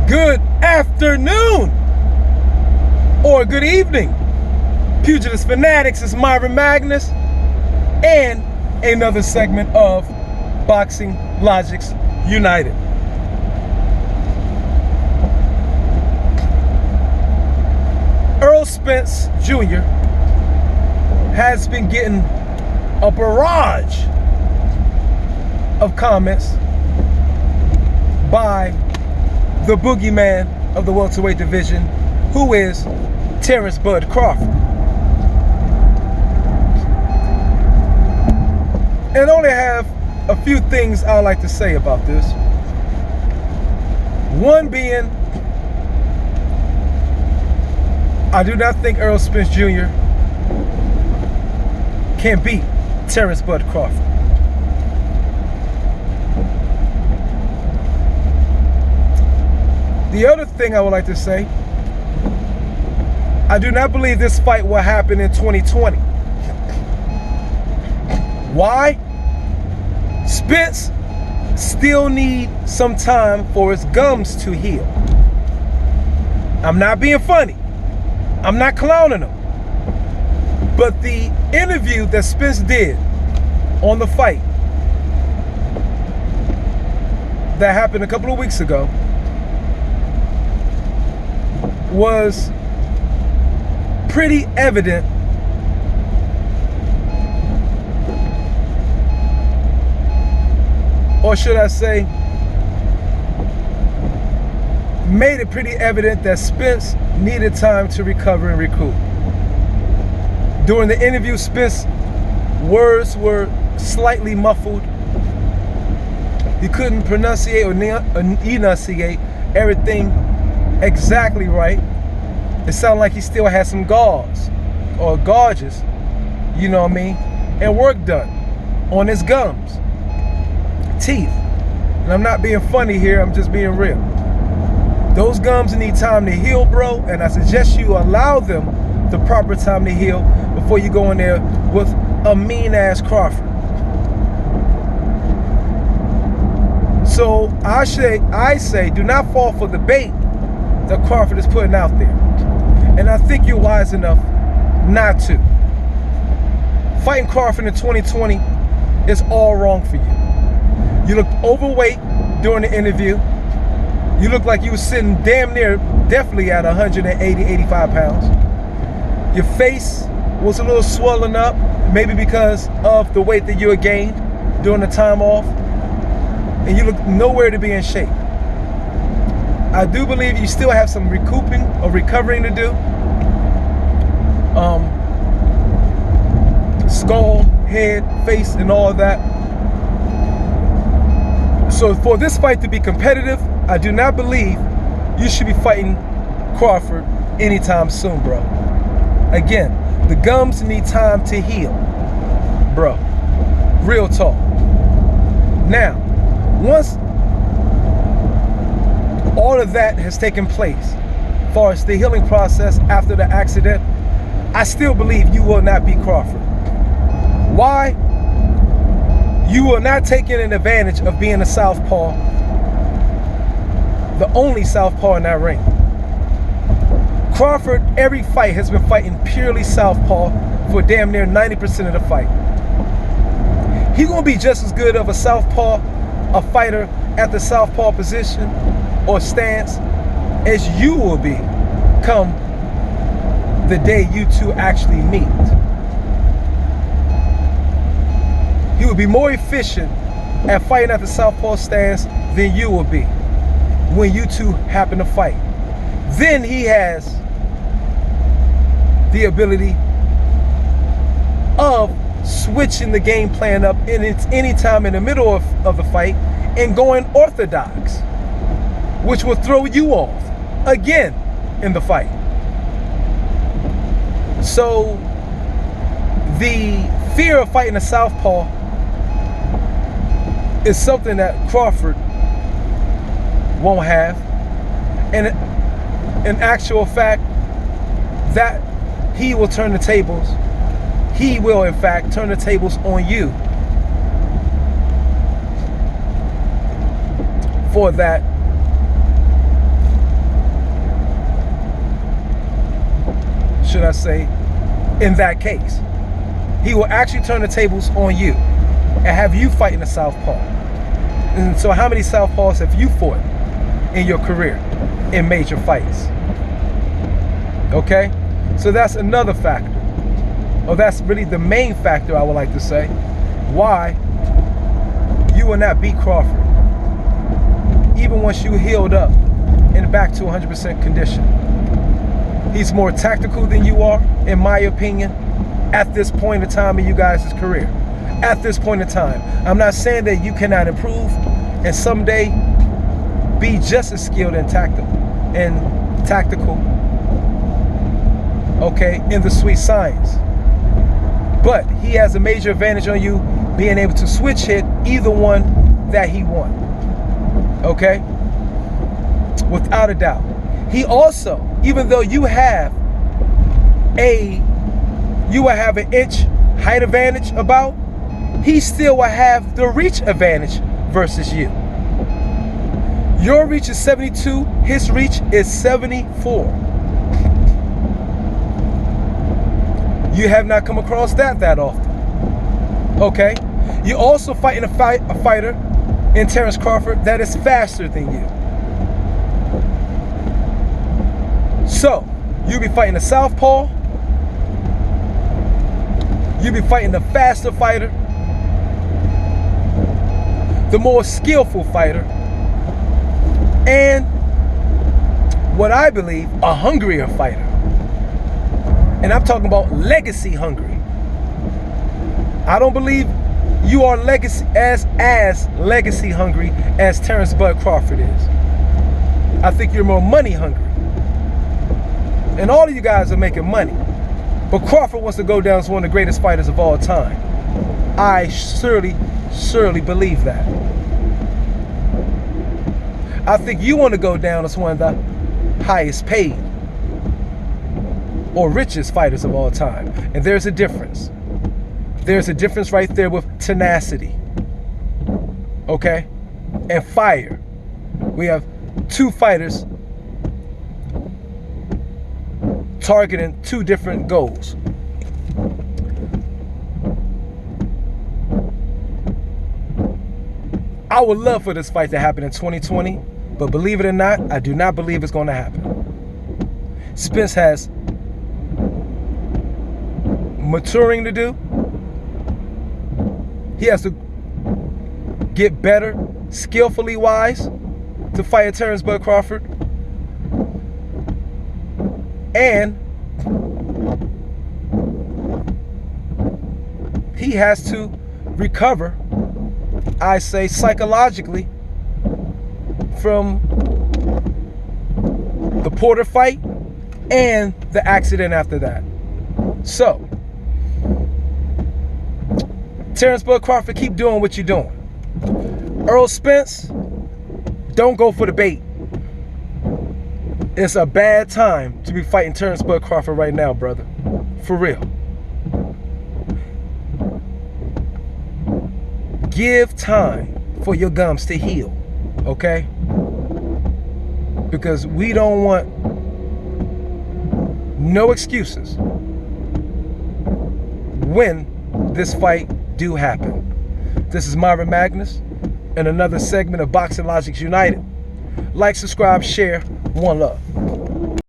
Good afternoon or good evening, Pugilist Fanatics. It's Myron Magnus and another segment of Boxing Logics United. ERROL Spence Jr. has been getting a barrage of comments by the boogeyman of the welterweight division, who is Terrence Bud Crawford. And I only have a few things I'd like to say about this. One being, I do not think ERROL Spence Jr. can beat Terrence Bud Crawford. The other thing I would like to say, I do not believe this fight will happen in 2020. Why? Spence still needs some time for his gums to heal. I'm not being funny. I'm not clowning him. But the interview that Spence did on the fight that happened a couple of weeks ago was pretty evident or should I say made it pretty evident that Spence needed time to recover and recoup. During the interview, Spence's words were slightly muffled. He couldn't pronunciate or enunciate everything exactly right. It sounded like he still had some gauze or gauges, you know what I mean, and work done on his gums, teeth. And I'm not being funny here, I'm just being real. Those gums need time to heal, bro, and I suggest you allow them the proper time to heal before you go in there with a mean-ass Crawford. So I say, do not fall for the bait that Crawford is putting out there. And I think you're wise enough not to. Fighting Crawford in 2020 is all wrong for you. You looked overweight during the interview. You looked like you were sitting damn near, definitely at 180, 85 pounds. Your face was a little swollen up, maybe because of the weight that you had gained during the time off. And you look nowhere to be in shape. I do believe you still have some recouping or recovering to do. Skull, head, face, and all of that. So for this fight to be competitive, I do not believe you should be fighting Crawford anytime soon, bro. Again, the gums need time to heal, bro. Real talk. Now, once all of that has taken place, as far as the healing process after the accident, I still believe you will not beat Crawford. Why? You will not take an advantage of being a southpaw, the only southpaw in that ring. Crawford, every fight, has been fighting purely southpaw for damn near 90% of the fight. He's gonna be just as good of a southpaw, a fighter at the southpaw position or stance as you will be come the day you two actually meet. He will be more efficient at fighting at the southpaw stance than you will be when you two happen to fight. Then he has the ability of switching the game plan up any time in the middle of the fight and going orthodox, which will throw you off again in the fight. So the fear of fighting a southpaw is something that Crawford won't have. And in actual fact, that he will turn the tables. He will, in fact, turn the tables on you for that should I say, in that case. He will actually turn the tables on you and have you fighting a southpaw. And so how many southpaws have you fought in your career in major fights? Okay? So that's another factor. Or that's really the main factor, I would like to say, why you will not beat Crawford, even once you healed up and back to 100% condition. He's more tactical than you are, in my opinion, at this point in time in you guys' career. At this point in time. I'm not saying that you cannot improve and someday be just as skilled and tactical, okay, in the sweet science. But he has a major advantage on you being able to switch hit either one that he won. Okay? Without a doubt. He also, even though you will have an inch height advantage about, he still will have the reach advantage versus you. Your reach is 72, his reach is 74. You have not come across that often. Okay? You're also fighting a fighter in Terrence Crawford that is faster than you. So, you'll be fighting a southpaw. You'll be fighting the faster fighter, the more skillful fighter, and what I believe, a hungrier fighter. And I'm talking about legacy hungry. I don't believe you are as legacy hungry as Terrence Bud Crawford is. I think you're more money hungry. And all of you guys are making money. But Crawford wants to go down as one of the greatest fighters of all time. I surely believe that. I think you want to go down as one of the highest paid or richest fighters of all time. And there's a difference. There's a difference right there with tenacity. Okay? And fire. We have two fighters targeting two different goals. I would love for this fight to happen in 2020, but believe it or not, I do not believe it's going to happen. Spence has maturing to do. He has to get better, skillfully wise, to fight Terrence Bud Crawford. And he has to recover, I say, psychologically from the Porter fight and the accident after that. So, Terrence Bud Crawford, keep doing what you're doing. ERROL Spence, don't go for the bait. It's a bad time to be fighting Terrence Bud Crawford right now, brother. For real. Give time for your gums to heal, okay? Because we don't want no excuses when this fight do happen. This is Myron Magnus and another segment of Boxing Logics United. Like, subscribe, share. One love.